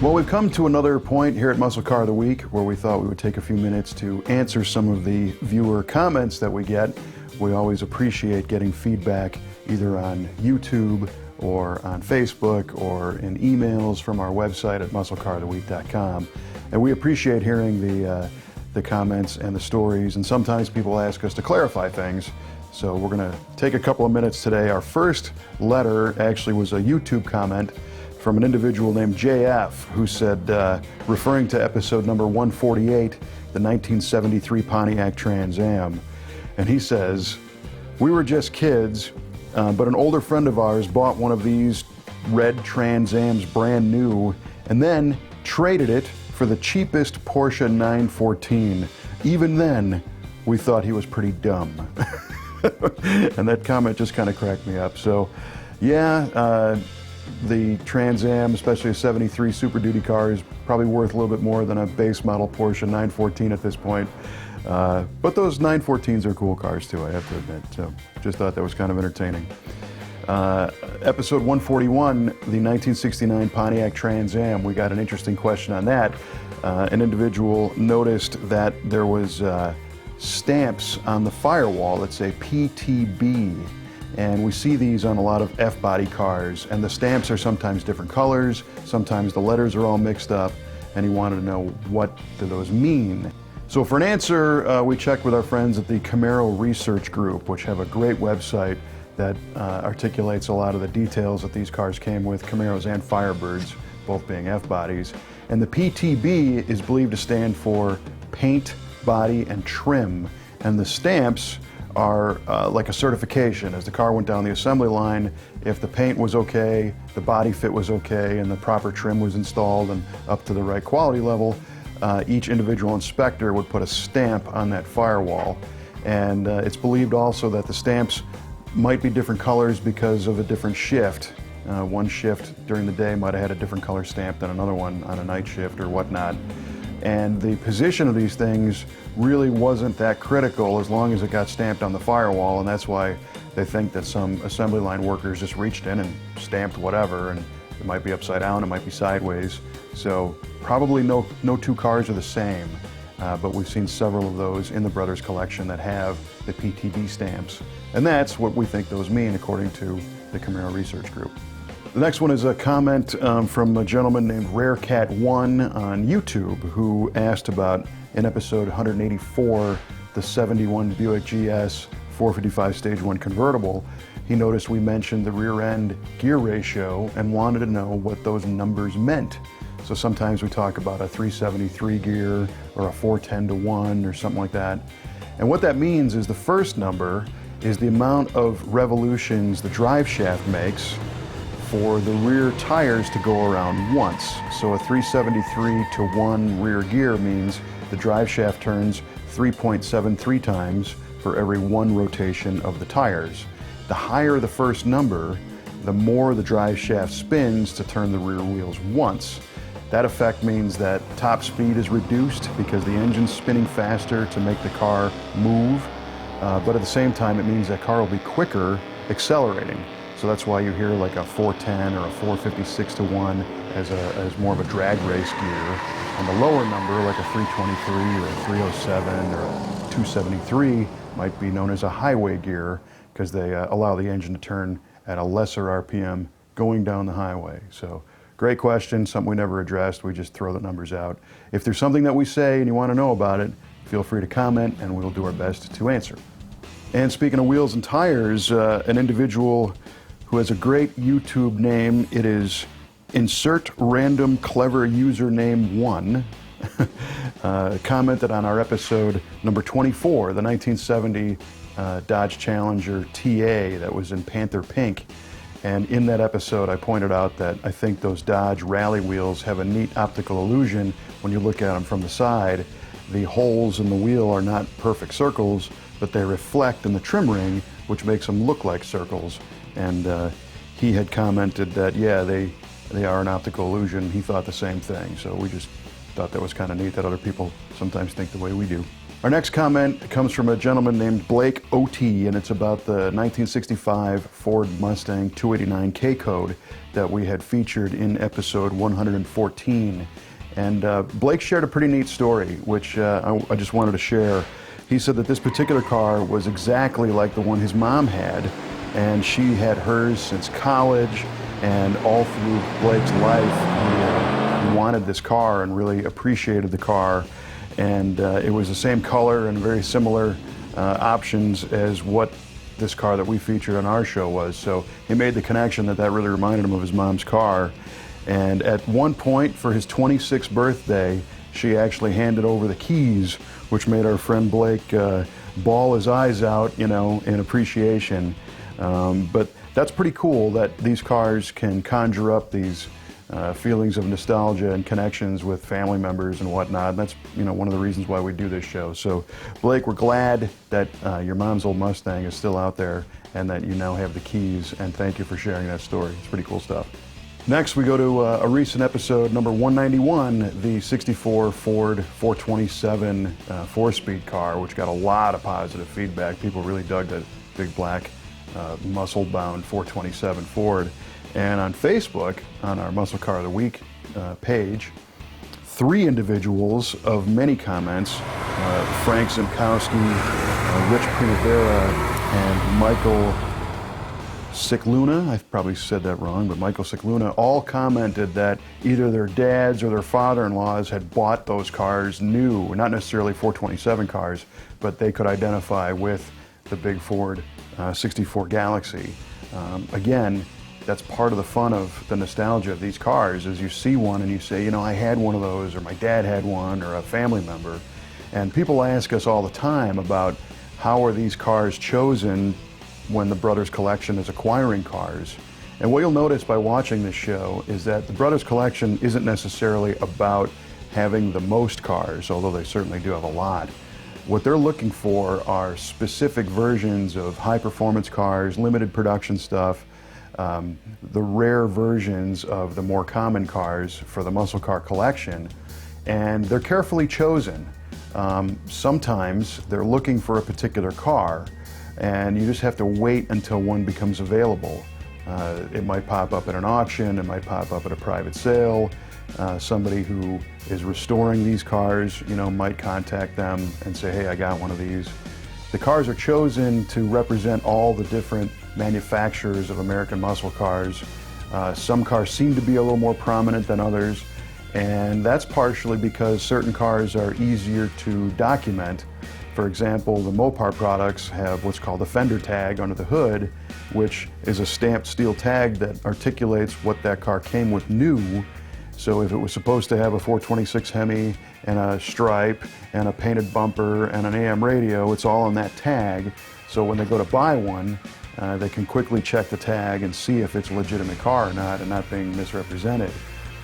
Well, we've come to another point here at Muscle Car of the Week where we thought we would take a few minutes to answer some of the viewer comments that we get. We always appreciate getting feedback either on YouTube or on Facebook or in emails from our website at MuscleCarOfTheWeek.com. And we appreciate hearing the comments and the stories, and sometimes people ask us to clarify things. So we're going to take a couple of minutes today. Our first letter actually was a YouTube comment from an individual named JF, who said, referring to episode number 148, the 1973 Pontiac Trans-Am, and he says, "We were just kids, but an older friend of ours bought one of these red Trans-Ams brand new and then traded it for the cheapest Porsche 914. Even then, we thought he was pretty dumb." And that comment just kind of cracked me up. So, yeah, the Trans Am, especially a 73 Super Duty car, is probably worth a little bit more than a base model Porsche 914 at this point. But those 914s are cool cars too, I have to admit. So just thought that was kind of entertaining. Episode 141, the 1969 Pontiac Trans-Am, we got an interesting question on that. An individual noticed that there was stamps on the firewall that say PTB. And we see these on a lot of F-body cars, and the stamps are sometimes different colors, sometimes the letters are all mixed up, and he wanted to know, what do those mean? So for an answer, we checked with our friends at the Camaro Research Group, which have a great website that articulates a lot of the details that these cars came with, Camaros and Firebirds, both being F-bodies. And the PTB is believed to stand for paint, body, and trim, and the stamps are like a certification. As the car went down the assembly line, if the paint was okay, the body fit was okay, and the proper trim was installed and up to the right quality level, each individual inspector would put a stamp on that firewall. And it's believed also that the stamps might be different colors because of a different shift. One shift during the day might have had a different color stamp than another one on a night shift or whatnot. And the position of these things really wasn't that critical as long as it got stamped on the firewall, and that's why they think that some assembly line workers just reached in and stamped whatever, and it might be upside down, it might be sideways. So probably no two cars are the same, but we've seen several of those in the Brothers collection that have the PTB stamps. And that's what we think those mean according to the Camaro Research Group. The next one is a comment from a gentleman named RareCat1 on YouTube, who asked about, in episode 184, the 71 Buick GS 455 Stage 1 Convertible. He noticed we mentioned the rear end gear ratio and wanted to know what those numbers meant. So sometimes we talk about a 373 gear or a 410-to-1 or something like that. And what that means is the first number is the amount of revolutions the drive shaft makes for the rear tires to go around once. So a 373-to-1 rear gear means the drive shaft turns 3.73 times for every one rotation of the tires. The higher the first number, the more the drive shaft spins to turn the rear wheels once. That effect means that top speed is reduced because the engine's spinning faster to make the car move, but at the same time it means that car will be quicker accelerating. So that's why you hear like a 410 or a 456-to-1 as more of a drag race gear. And the lower number, like a 323 or a 307 or a 273, might be known as a highway gear because they allow the engine to turn at a lesser RPM going down the highway. So great question, something we never addressed. We just throw the numbers out. If there's something that we say and you want to know about it, feel free to comment and we'll do our best to answer. And speaking of wheels and tires, an individual who has a great YouTube name, it is Insert Random Clever Username 1, commented on our episode number 24, the 1970 Dodge Challenger TA that was in Panther Pink. And in that episode, I pointed out that I think those Dodge rally wheels have a neat optical illusion when you look at them from the side. The holes in the wheel are not perfect circles, but they reflect in the trim ring, which makes them look like circles. And he had commented that, yeah, they are an optical illusion. He thought the same thing. So we just thought that was kind of neat that other people sometimes think the way we do. Our next comment comes from a gentleman named Blake OT, and it's about the 1965 Ford Mustang 289K code that we had featured in episode 114. And Blake shared a pretty neat story, which I just wanted to share. He said that this particular car was exactly like the one his mom had, and she had hers since college, and all through Blake's life, he wanted this car and really appreciated the car. And it was the same color and very similar options as what this car that we featured on our show was. So he made the connection that really reminded him of his mom's car. And at one point for his 26th birthday, she actually handed over the keys, which made our friend Blake bawl his eyes out, you know, in appreciation. But that's pretty cool that these cars can conjure up these feelings of nostalgia and connections with family members and whatnot. And that's, you know, one of the reasons why we do this show. So Blake, we're glad that your mom's old Mustang is still out there and that you now have the keys, and thank you for sharing that story. It's pretty cool stuff. Next, we go to a recent episode, number 191, the 64 Ford 427 4-speed car, which got a lot of positive feedback. People really dug that big black muscle-bound 427 Ford. And on Facebook, on our Muscle Car of the Week page, 3 individuals of many comments, Frank Zimkowski, Rich Primavera, and Michael Cicluna, I probably said that wrong, but Michael Cicluna, all commented that either their dads or their father-in-laws had bought those cars new, not necessarily 427 cars, but they could identify with the big Ford 64 Galaxy. Again, that's part of the fun of the nostalgia of these cars, is you see one and you say, you know, I had one of those, or my dad had one, or a family member. And people ask us all the time about how are these cars chosen when the Brothers Collection is acquiring cars. And what you'll notice by watching this show is that the Brothers Collection isn't necessarily about having the most cars, although they certainly do have a lot. What they're looking for are specific versions of high-performance cars, limited production stuff, the rare versions of the more common cars for the muscle car collection, and they're carefully chosen. Sometimes they're looking for a particular car, and you just have to wait until one becomes available. It might pop up at an auction, it might pop up at a private sale. Somebody who is restoring these cars, you know, might contact them and say, hey, I got one of these. The cars are chosen to represent all the different manufacturers of American muscle cars. Some cars seem to be a little more prominent than others, and that's partially because certain cars are easier to document. For example, the Mopar products have what's called a fender tag under the hood, which is a stamped steel tag that articulates what that car came with new. So if it was supposed to have a 426 Hemi and a stripe and a painted bumper and an AM radio, it's all on that tag. So when they go to buy one, they can quickly check the tag and see if it's a legitimate car or not and not being misrepresented.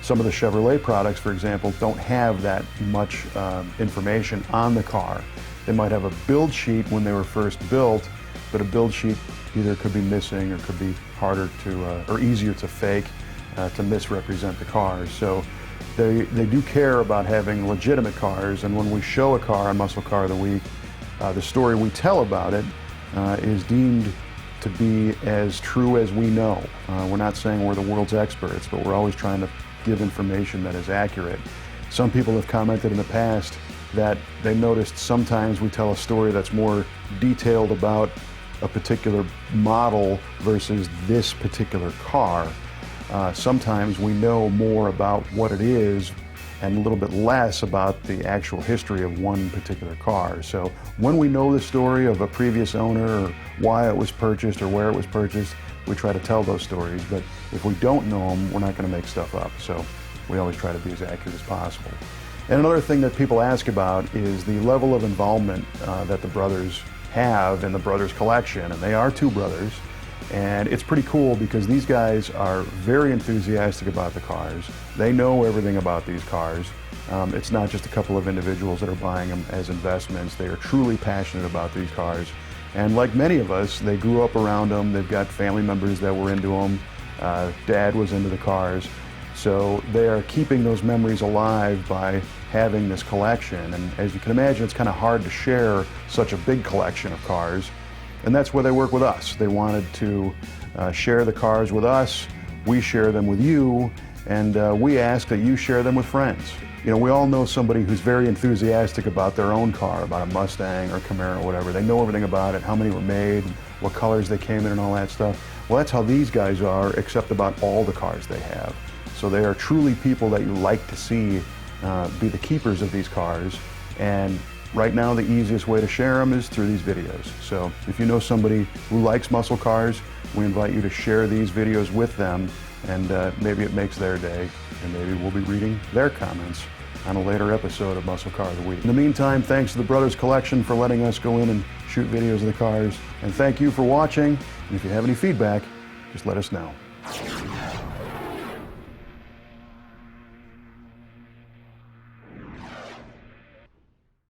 Some of the Chevrolet products, for example, don't have that much information on the car. They might have a build sheet when they were first built, but a build sheet either could be missing or could be harder to, or easier to fake, to misrepresent the cars. So they do care about having legitimate cars, and when we show a car on Muscle Car of the Week, the story we tell about it is deemed to be as true as we know. We're not saying we're the world's experts, but we're always trying to give information that is accurate. Some people have commented in the past that they noticed sometimes we tell a story that's more detailed about a particular model versus this particular car. Sometimes we know more about what it is and a little bit less about the actual history of one particular car. So when we know the story of a previous owner or why it was purchased or where it was purchased, we try to tell those stories. But if we don't know them, we're not going to make stuff up. So we always try to be as accurate as possible. And another thing that people ask about is the level of involvement that the brothers have in the Brothers Collection. And they are 2 brothers. And it's pretty cool because these guys are very enthusiastic about the cars. They know everything about these cars. It's not just a couple of individuals that are buying them as investments. They are truly passionate about these cars. And like many of us, they grew up around them. They've got family members that were into them. Dad was into the cars. So they are keeping those memories alive by having this collection. And as you can imagine, it's kind of hard to share such a big collection of cars. And that's where they work with us. They wanted to share the cars with us. We share them with you. And we ask that you share them with friends. You know, we all know somebody who's very enthusiastic about their own car, about a Mustang or Camaro or whatever. They know everything about it, how many were made, what colors they came in and all that stuff. Well, that's how these guys are, except about all the cars they have. So they are truly people that you like to see be the keepers of these cars. And right now, the easiest way to share them is through these videos. So if you know somebody who likes muscle cars, we invite you to share these videos with them, and maybe it makes their day, and maybe we'll be reading their comments on a later episode of Muscle Car of the Week. In the meantime, thanks to the Brothers Collection for letting us go in and shoot videos of the cars. And thank you for watching. And if you have any feedback, just let us know.